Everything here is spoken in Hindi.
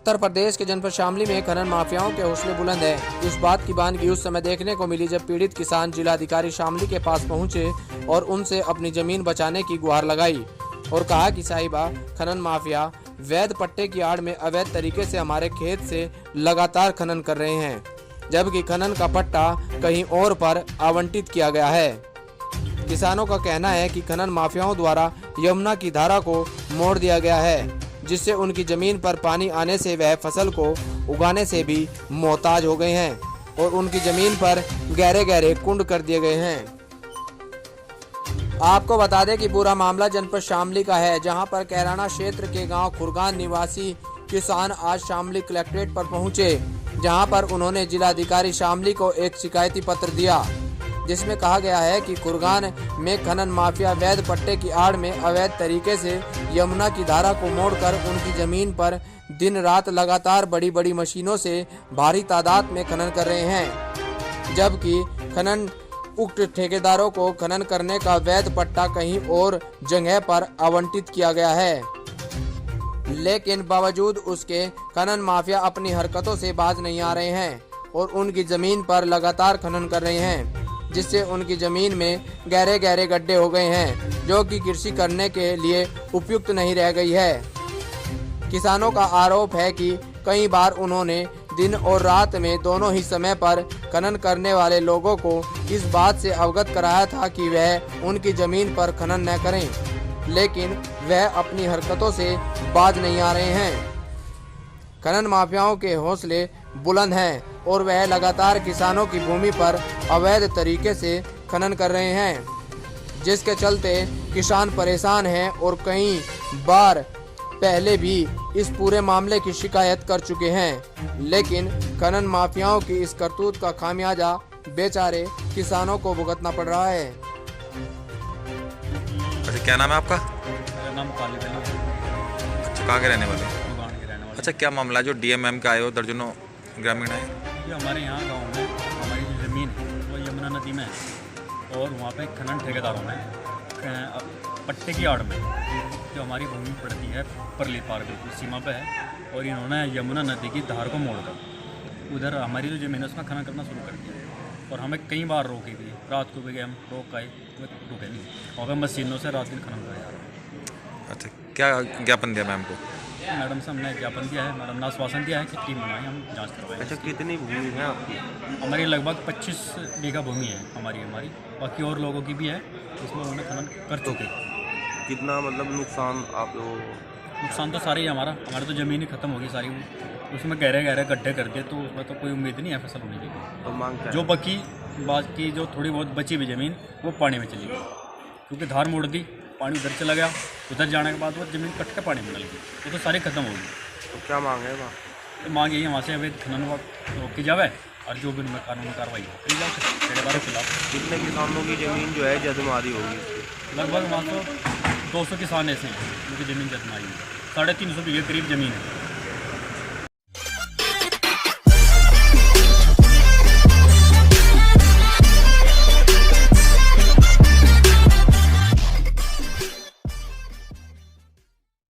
उत्तर प्रदेश के जनपद शामली में खनन माफियाओं के हौसले बुलंद है। इस बात की बानगी उस समय देखने को मिली जब पीड़ित किसान जिलाधिकारी शामली के पास पहुंचे और उनसे अपनी जमीन बचाने की गुहार लगाई और कहा कि साहिबा, खनन माफिया वैध पट्टे की आड़ में अवैध तरीके से हमारे खेत से लगातार खनन कर रहे हैं, जबकि खनन का पट्टा कहीं और पर आवंटित किया गया है। किसानों का कहना है कि खनन माफियाओं द्वारा यमुना की धारा को मोड़ दिया गया है, जिससे उनकी जमीन पर पानी आने से वह फसल को उगाने से भी मोहताज हो गए हैं और उनकी जमीन पर गहरे गहरे कुंड कर दिए गए हैं। आपको बता दें कि पूरा मामला जनपद शामली का है, जहां पर कैराना क्षेत्र के गांव खुरगान निवासी किसान आज शामली कलेक्ट्रेट पर पहुंचे, जहां पर उन्होंने जिलाधिकारी शामली को एक शिकायती पत्र दिया, जिसमें कहा गया है कि खुरगान में खनन माफिया वैध पट्टे की आड़ में अवैध तरीके से यमुना की धारा को मोड़कर उनकी जमीन पर दिन रात लगातार बड़ी बड़ी मशीनों से भारी तादाद में खनन कर रहे हैं, जबकि खनन उक्त ठेकेदारों को खनन करने का वैध पट्टा कहीं और जगह पर आवंटित किया गया है। लेकिन बावजूद उसके खनन माफिया अपनी हरकतों से बाज नहीं आ रहे हैं और उनकी जमीन पर लगातार खनन कर रहे हैं, जिससे उनकी जमीन में गहरे गहरे गड्ढे हो गए हैं, जो कि कृषि करने के लिए उपयुक्त नहीं रह गई है। किसानों का आरोप है कि कई बार उन्होंने दिन और रात में दोनों ही समय पर खनन करने वाले लोगों को इस बात से अवगत कराया था कि वह उनकी जमीन पर खनन न करें, लेकिन वह अपनी हरकतों से बाज नहीं आ रहे हैं। खनन माफियाओं के हौसले बुलंद हैं और वह लगातार किसानों की भूमि पर अवैध तरीके से खनन कर रहे हैं, जिसके चलते किसान परेशान हैं और कई बार पहले भी इस पूरे मामले की शिकायत कर चुके हैं, लेकिन खनन माफियाओं की इस करतूत का खामियाजा बेचारे किसानों को भुगतना पड़ रहा है। अच्छा, क्या नाम है आपका? मेरा नाम काली है। अच्छा, कहाँ के रहने वाले? खुरगान के रहने वाले। अच्छा, क्या मामला जो डीएमएम का आए हो, दर्जनों ग्रामीण आए? ये हमारे यहाँ गांव में हमारी जो ज़मीन है वो यमुना नदी में है और वहाँ पे खनन ठेकेदारों में पट्टे की आड़ में जो हमारी भूमि पड़ती है परली पार बिल्कुल सीमा पे है, और इन्होंने यमुना नदी की धार को मोड़कर उधर हमारी जो ज़मीन है उसमें खनन करना शुरू कर दिया और हमें कई बार रोकी भी, रात को भी गए हम, रोक आए, रुके नहीं, वहाँ पर मशीनों से रात दिन खनन कराया। अच्छा, क्या ज्ञापन दिया मैम को? मैडम से हमने ज्ञापन दिया है, मैडम ने आश्वासन दिया है कि टीम बनाई, हम जांच करवाएं। अच्छा, कितनी भूमि है आपकी? हमारी लगभग 25 बीघा भूमि है हमारी बाकी और लोगों की भी है, इसमें उन्होंने खनन कर चुके। कितना मतलब नुकसान आप लोगों? नुकसान तो सारे ही हमारी तो ज़मीन ही खत्म होगी सारी, उसमें गहरे गहरे गड्ढे कर दिए, तो उसमें तो कोई उम्मीद नहीं है फसल होने की। तो मांग क्या जो बाकी जो थोड़ी बहुत बची हुई ज़मीन वो पानी में चली गई, क्योंकि धार मोड़ दी, पानी उधर चला गया, उधर जाने के बाद वो ज़मीन कट के पानी में डल गई, वो तो सारी खत्म होगी। तो क्या मांग है वहाँ? तो मांग यही वहाँ से अवैध खनन रोकी जाए और जो भी उनमें कानूनी कार्रवाई करी जाए ठेकेदारों के खिलाफ। कितने किसानों की ज़मीन जो है जदमारी होगी? लगभग वहाँ तो 200 किसान ऐसे हैं जिनकी ज़मीन जदमाई है, 350 बीघे करीब ज़मीन है।